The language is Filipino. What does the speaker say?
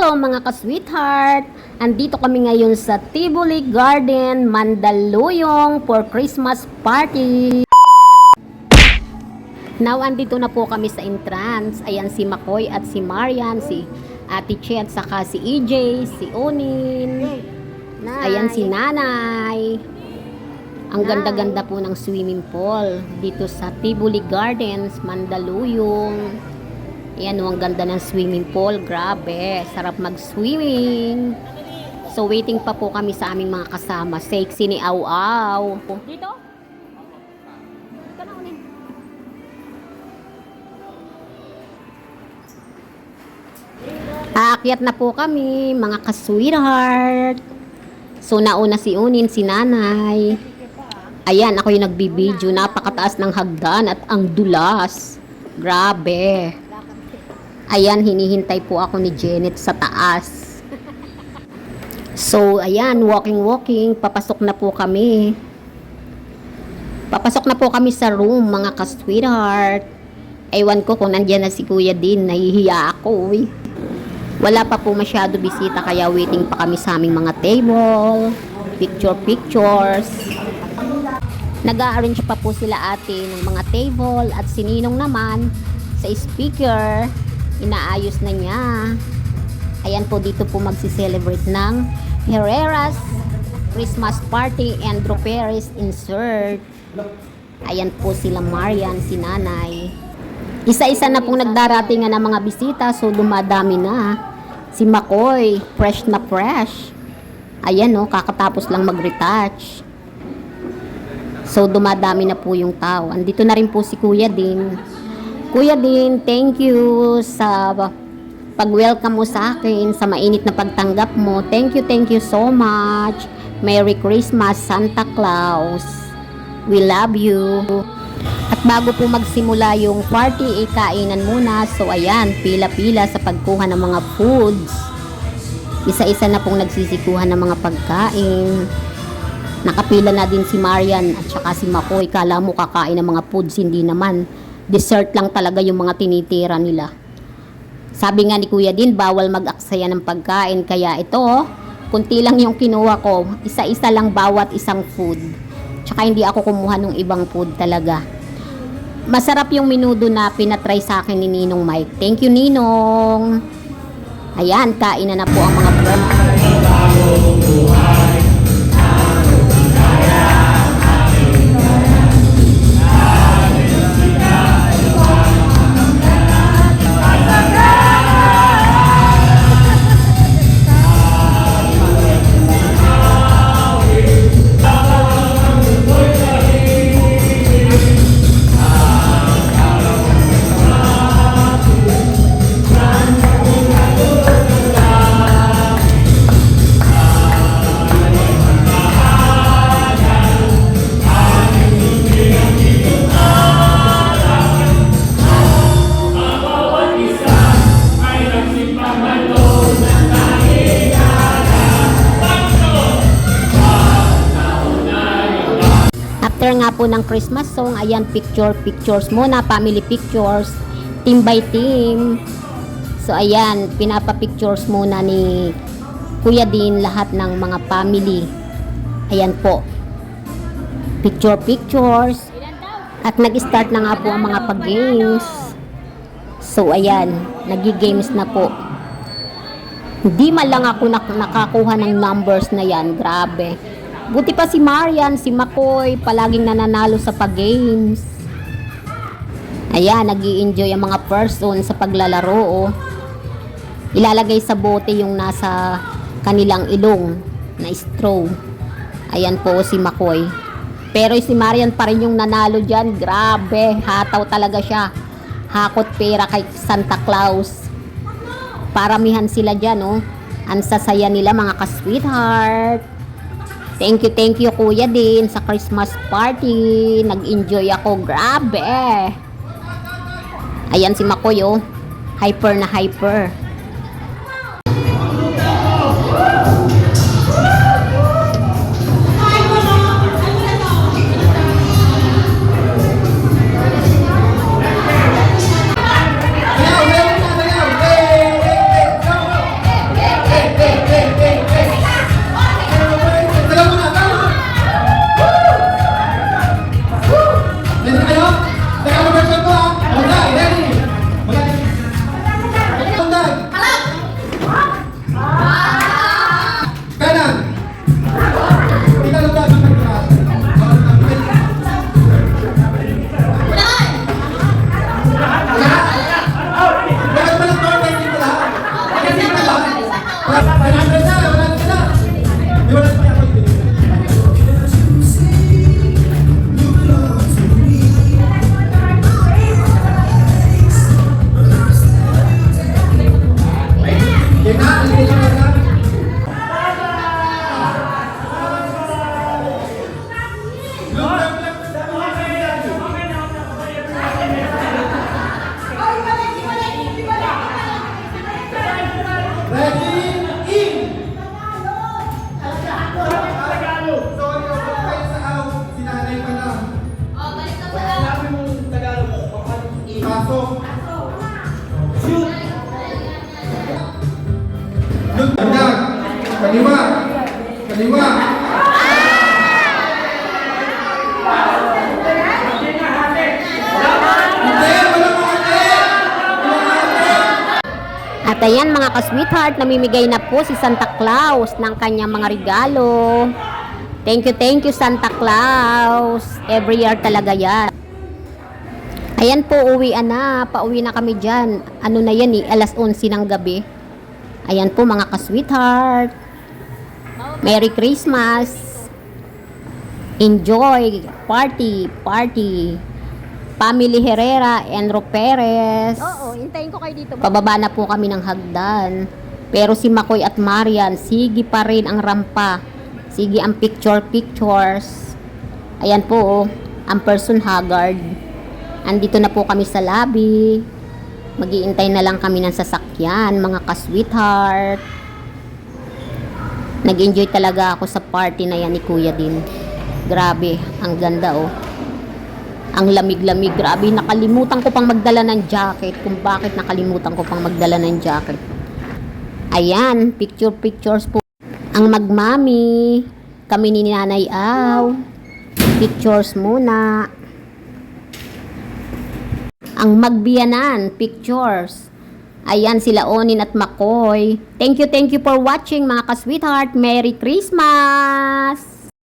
Hello mga ka-sweetheart! Andito kami ngayon sa Tivoli Garden, Mandaluyong for Christmas party. Now, andito na po kami sa entrance. Ayan si Makoy at si Marian, si Ate Che at saka si EJ, si Onin. Ayan si Nanay. Ang ganda-ganda po ng swimming pool dito sa Tivoli Gardens, Mandaluyong. Ayan o, ang ganda ng swimming pool. Grabe, sarap mag-swimming. So, waiting pa po kami sa aming mga kasama. Sexy ni Aw Aw. Dito? Dito na, unin. Aakyat na po kami, mga ka-sweetheart. So, nauna si Unin, si Nanay. Ayan, ako yung nagbibideo. Napakataas ng hagdan at ang dulas. Grabe. Ayan, hinihintay po ako ni Janet sa taas. So, ayan, walking. Papasok na po kami. Papasok na po kami sa room, mga ka-sweetheart. Ewan ko kung nandyan na si Kuya din. Nahihiya ako, eh. Wala pa po masyado bisita, kaya waiting pa kami sa aming mga table. Pictures. Nag-a-arrange pa po sila ate ng mga table at si Ninong naman sa speaker. Inaayos na niya. Ayan po, dito po magsi-celebrate ng Herrera's Christmas Party and Droperes insert. Ayan po sila Marian, si Nanay. Isa-isa na pong nagdarating ng mga bisita, so dumadami na. Si Makoy, fresh na fresh. Ayan o, kakatapos lang mag-retouch. So dumadami na po yung tao. Andito na rin po si Kuya din. Kuya din, thank you sa pag-welcome mo sa akin, sa mainit na pagtanggap mo. Thank you so much. Merry Christmas, Santa Claus. We love you. At bago po magsimula yung party, kainan muna. So ayan, pila-pila sa pagkuha ng mga foods. Isa-isa na pong nagsisikuhan ng mga pagkain. Nakapila na din si Marian at saka si Makoy. Kala mo kakain ng mga foods, hindi naman. Dessert lang talaga yung mga tinitira nila. Sabi nga ni Kuya din, bawal mag-aksaya ng pagkain. Kaya ito, kunti lang yung kinuha ko. Isa-isa lang bawat isang food. Tsaka hindi ako kumuha ng ibang food talaga. Masarap yung menudo na pinatry sa akin ni Ninong Mike. Thank you, Ninong. Ayan, kain na po ang mga friends. After nga po ng Christmas song, ayan, pictures muna, family pictures, team by team. So ayan, pinapa-pictures muna ni Kuya din lahat ng mga family. Ayan po, pictures. At nag-start na nga po ang mga pag-games. So ayan, nagi-games na po. Hindi man lang ako nakakuha ng numbers na yan, grabe. Buti pa si Marian, si Makoy, palaging nananalo sa pag-games. Ayan, nag-i-enjoy ang mga person sa paglalaro. Ilalagay sa bote yung nasa kanilang ilong na straw. Ayan po si Makoy. Pero si Marian pa rin yung nanalo dyan. Grabe, hataw talaga siya. Hakot pera kay Santa Claus. Paramihan sila dyan, oh. Ang sasaya nila, mga ka-sweetheart. Thank you Kuya din sa Christmas party. Nag-enjoy ako. Grabe. Ayan si Makoy, oh. Hyper na hyper. Ready? In! Sorry, huwag kayo sa out. Sinanay pa na. Sabi mo Tagalog mo, Pasok. Shoot! Lundag! Kaliwa! Kaliwa! Hindi! Walang ate! Walang ate! At ayan mga ka-sweetheart, namimigay na po si Santa Claus ng kanyang mga regalo. Thank you Santa Claus. Every year talaga yan. Ayan po, uwian na. Pauwi na kami dyan. Ano na yan eh, alas 11 ng gabi. Ayan po mga ka-sweetheart. Merry Christmas. Enjoy. Party. Family Herrera and Roperez. Oo, hintayin ko kayo dito. Pababa na po kami ng hagdan. Pero si Makoy at Marian, sige pa rin ang rampa. Sige ang pictures. Ayan po, oh, ang person haggard. Andito na po kami sa lobby. Mag-iintay na lang kami ng sasakyan, mga ka-sweetheart. Nag-enjoy talaga ako sa party na yan ni Kuya din. Grabe, ang ganda oh. Ang lamig-lamig, grabe, nakalimutan ko pang magdala ng jacket. Kung bakit nakalimutan ko pang magdala ng jacket. Ayan, pictures po. Ang magmami, kami ni Nanay Aw. Pictures muna. Ang magbiyanan, pictures. Ayan sila Onin at Makoy. Thank you for watching mga ka-sweetheart. Merry Christmas!